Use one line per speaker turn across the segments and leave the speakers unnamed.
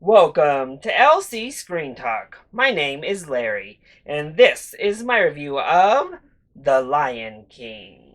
Welcome to LC Screen Talk. My name is Larry, and this is my review of The Lion King.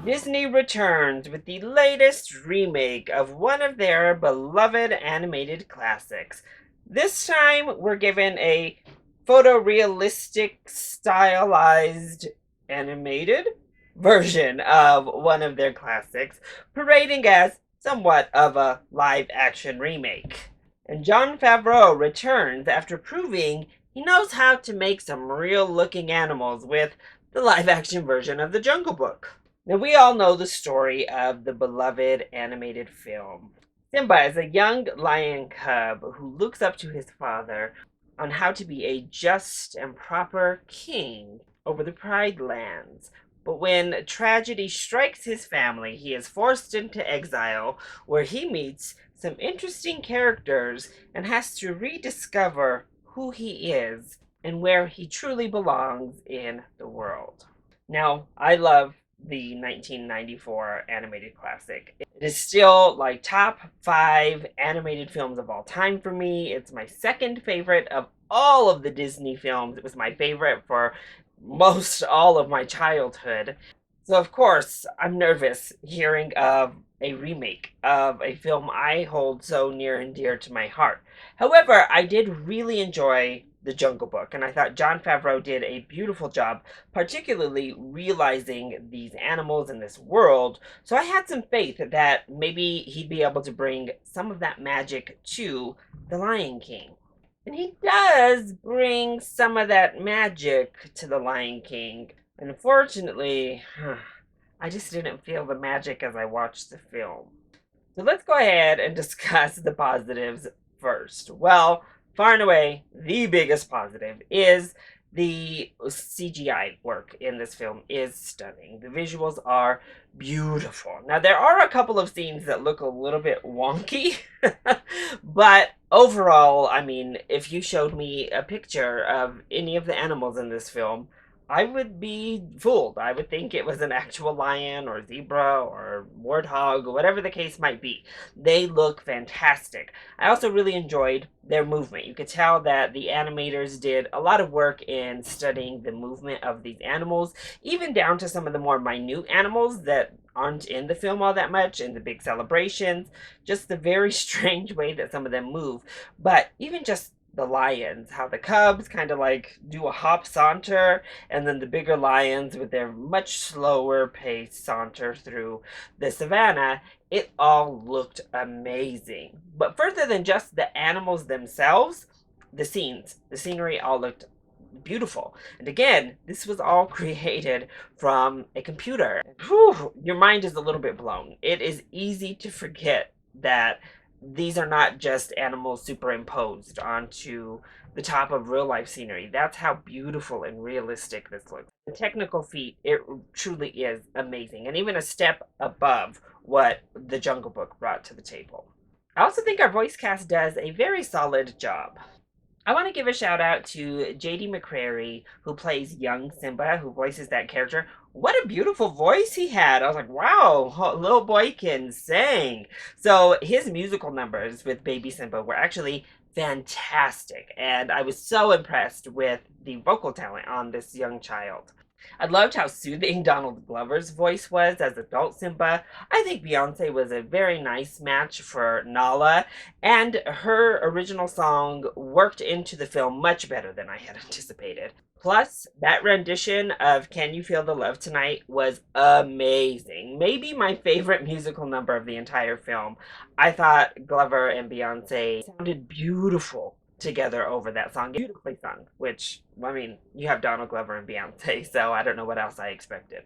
Disney returns with the latest remake of one of their beloved animated classics. This time, we're given a photorealistic, stylized, animated version of one of their classics, parading as somewhat of a live action remake. And Jon Favreau returns after proving he knows how to make some real looking animals with the live action version of The Jungle Book. Now, we all know the story of the beloved animated film. Simba is a young lion cub who looks up to his father on how to be a just and proper king over the Pride Lands. But when tragedy strikes his family, he is forced into exile, where he meets some interesting characters and has to rediscover who he is and where he truly belongs in the world. Now, I love the 1994 animated classic. It is still like top 5 animated films of all time for me. It's my second favorite of all of the Disney films. It was my favorite for most all of my childhood. So of course, I'm nervous hearing of a remake of a film I hold so near and dear to my heart. However, I did really enjoy The Jungle Book, and I thought Jon Favreau did a beautiful job, particularly realizing these animals in this world. So I had some faith that maybe he'd be able to bring some of that magic to The Lion King. And he does bring some of that magic to The Lion King. Unfortunately, I just didn't feel the magic as I watched the film. So let's go ahead and discuss the positives first. Well, far and away, the biggest positive is the CGI work in this film is stunning. The visuals are beautiful. Now, there are a couple of scenes that look a little bit wonky, but overall, I mean, if you showed me a picture of any of the animals in this film, I would be fooled. I would think it was an actual lion or zebra or warthog, or whatever the case might be. They look fantastic. I also really enjoyed their movement. You could tell that the animators did a lot of work in studying the movement of these animals, even down to some of the more minute animals that aren't in the film all that much, in the big celebrations. Just the very strange way that some of them move. But even just the lions, how the cubs kind of like do a hop saunter, and then the bigger lions with their much slower pace saunter through the savannah. It all looked amazing. But further than just the animals themselves, the scenes, the scenery all looked beautiful. And again, this was all created from a computer. Whew, your mind is a little bit blown. It is easy to forget that these are not just animals superimposed onto the top of real life scenery. That's how beautiful and realistic this looks. The technical feat, it truly is amazing, and even a step above what the Jungle Book brought to the table. I also think our voice cast does a very solid job. I want to give a shout out to JD McCrary, who plays young Simba, who voices that character. What a beautiful voice he had. I was like, wow, little boy can sing. So his musical numbers with Baby Simba were actually fantastic. And I was so impressed with the vocal talent on this young child. I loved how soothing Donald Glover's voice was as adult Simba. I think Beyonce was a very nice match for Nala, and her original song worked into the film much better than I had anticipated. Plus, that rendition of Can You Feel the Love Tonight was amazing. Maybe my favorite musical number of the entire film. I thought Glover and Beyonce sounded beautiful together over that song. Beautifully sung, which, I mean, you have Donald Glover and Beyonce, so I don't know what else I expected.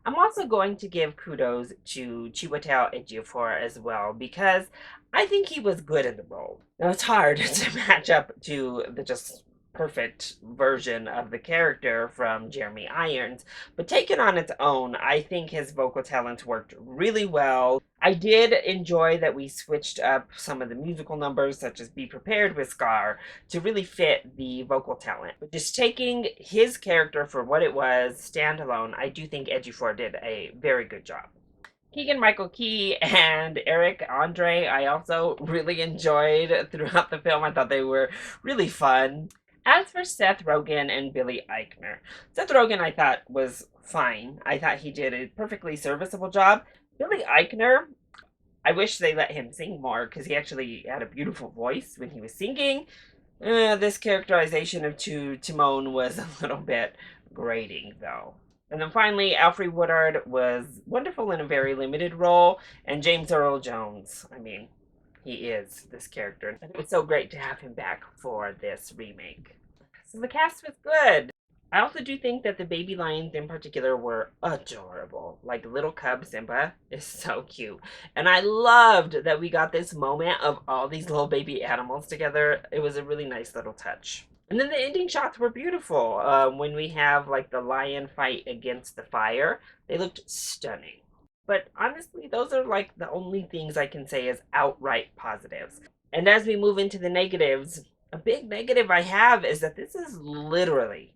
I'm also going to give kudos to Chiwetel Ejiofor as well, because I think he was good in the role. Now, it's hard to match up to the just perfect version of the character from Jeremy Irons, but taken on its own, I think his vocal talents worked really well. I did enjoy that we switched up some of the musical numbers, such as Be Prepared with Scar, to really fit the vocal talent. But just taking his character for what it was, standalone, I do think Ejiofor did a very good job. Keegan-Michael Key and Eric Andre, I also really enjoyed throughout the film. I thought they were really fun. As for Seth Rogen and Billy Eichner, Seth Rogen I thought was fine. I thought he did a perfectly serviceable job. Billy Eichner, I wish they let him sing more because he actually had a beautiful voice when he was singing. This characterization of Timon was a little bit grating, though. And then finally, Alfre Woodard was wonderful in a very limited role, and James Earl Jones, I mean, he is this character. And it was so great to have him back for this remake. So the cast was good. I also do think that the baby lions in particular were adorable. Like little cub Simba is so cute. And I loved that we got this moment of all these little baby animals together. It was a really nice little touch. And then the ending shots were beautiful. When we have like the lion fight against the fire, they looked stunning. But honestly, those are like the only things I can say as outright positives. And as we move into the negatives, a big negative I have is that this is literally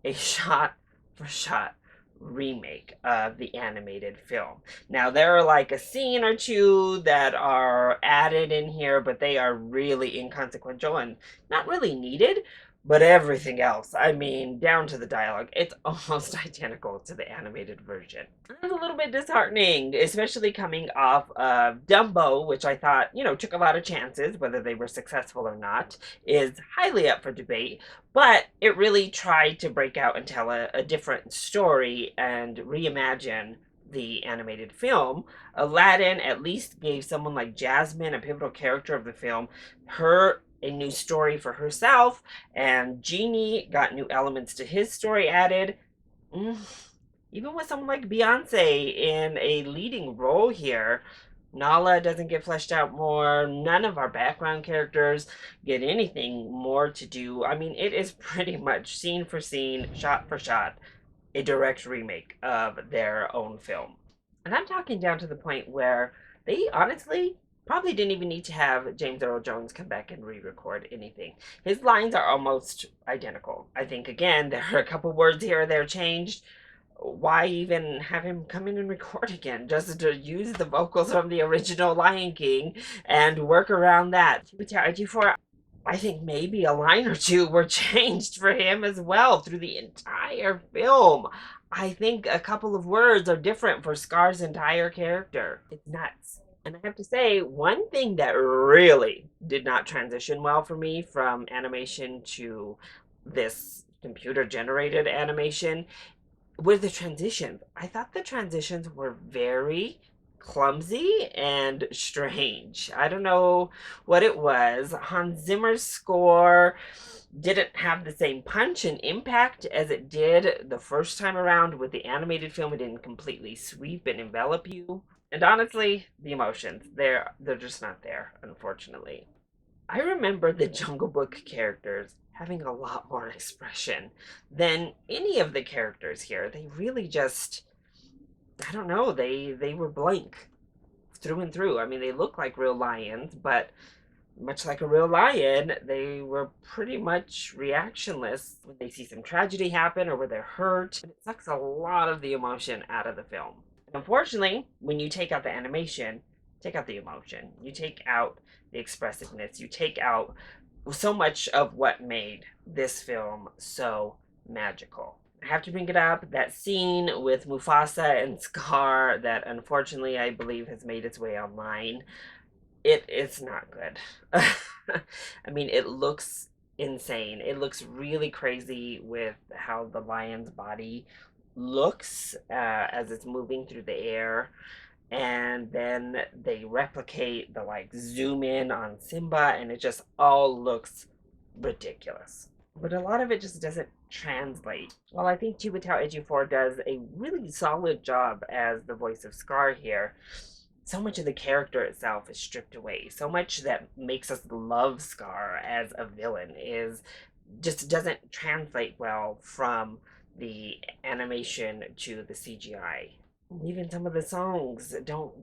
a shot for shot remake of the animated film. Now, there are like a scene or two that are added in here, but they are really inconsequential and not really needed. But everything else, I mean, down to the dialogue, it's almost identical to the animated version. It's a little bit disheartening, especially coming off of Dumbo, which I thought, took a lot of chances, whether they were successful or not, is highly up for debate. But it really tried to break out and tell a different story and reimagine the animated film. Aladdin at least gave someone like Jasmine, a pivotal character of the film, her a new story for herself, and Genie got new elements to his story added. Mm, Even with someone like Beyonce in a leading role here, Nala doesn't get fleshed out more. None of our background characters get anything more to do. I mean, it is pretty much scene for scene, shot for shot, a direct remake of their own film. And I'm talking down to the point where they honestly probably didn't even need to have James Earl Jones come back and re-record anything. His lines are almost identical. I think again there are a couple words here or there changed. Why even have him come in and record again? Just to use the vocals from the original Lion King and work around that. I think maybe a line or two were changed for him as well through the entire film. I think a couple of words are different for Scar's entire character. It's nuts. And I have to say, one thing that really did not transition well for me from animation to this computer generated animation were the transitions. I thought the transitions were very clumsy and strange. I don't know what it was. Hans Zimmer's score didn't have the same punch and impact as it did the first time around with the animated film. It didn't completely sweep and envelop you. And honestly, the emotions, they're just not there, unfortunately. I remember the Jungle Book characters having a lot more expression than any of the characters here. They really just, I don't know, they were blank through and through. I mean, they look like real lions, but much like a real lion, they were pretty much reactionless when they see some tragedy happen or when they're hurt. It sucks a lot of the emotion out of the film. Unfortunately, when you take out the animation, take out the emotion, you take out the expressiveness, you take out so much of what made this film so magical. I have to bring it up, that scene with Mufasa and Scar that unfortunately I believe has made its way online. It's not good. I mean, it looks insane. It looks really crazy with how the lion's body looks as it's moving through the air. And then they replicate the like zoom in on Simba, and it just all looks ridiculous. But a lot of it just doesn't translate. While I think Chiwetel Ejiofor does a really solid job as the voice of Scar here, so much of the character itself is stripped away. So much that makes us love Scar as a villain is just doesn't translate well from the animation to the CGI. Even some of the songs don't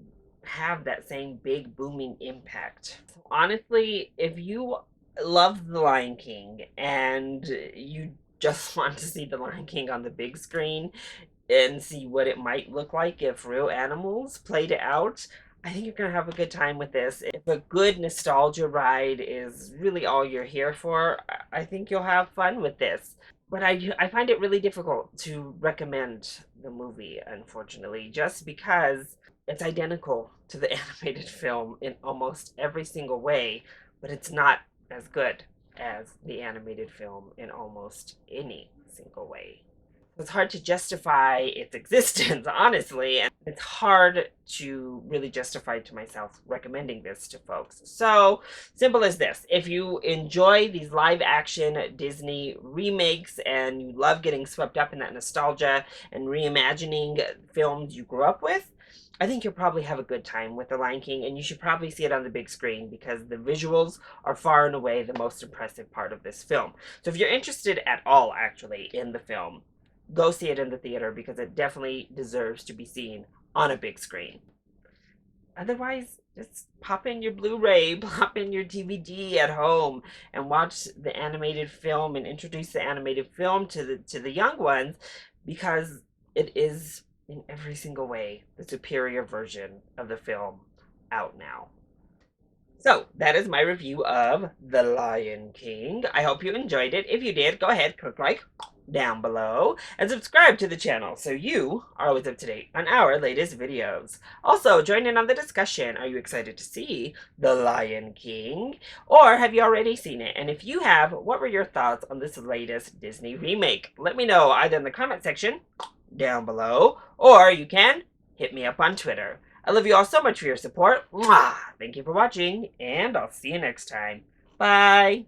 have that same big booming impact. So honestly, if you love The Lion King and you just want to see The Lion King on the big screen, and see what it might look like if real animals played it out, I think you're going to have a good time with this. If a good nostalgia ride is really all you're here for, I think you'll have fun with this. But I find it really difficult to recommend the movie, unfortunately, just because it's identical to the animated film in almost every single way, but it's not as good as the animated film in almost any single way. It's hard to justify its existence, honestly, and it's hard to really justify to myself recommending this to folks. So, simple as this. If you enjoy these live action Disney remakes and you love getting swept up in that nostalgia and reimagining films you grew up with, I think you'll probably have a good time with The Lion King, and you should probably see it on the big screen because the visuals are far and away the most impressive part of this film. So if you're interested at all, actually, in the film, go see it in the theater because it definitely deserves to be seen on a big screen. Otherwise, just pop in your Blu-ray, pop in your DVD at home, and watch the animated film and introduce the animated film to the young ones because it is in every single way the superior version of the film out now. So, that is my review of The Lion King. I hope you enjoyed it. If you did, go ahead, click like down below and subscribe to the channel so you are always up to date on our latest videos. Also, join in on the discussion. Are you excited to see The Lion King? Or have you already seen it? And if you have, what were your thoughts on this latest Disney remake? Let me know either in the comment section down below, or you can hit me up on Twitter. I love you all so much for your support. Mwah! Thank you for watching, and I'll see you next time. Bye!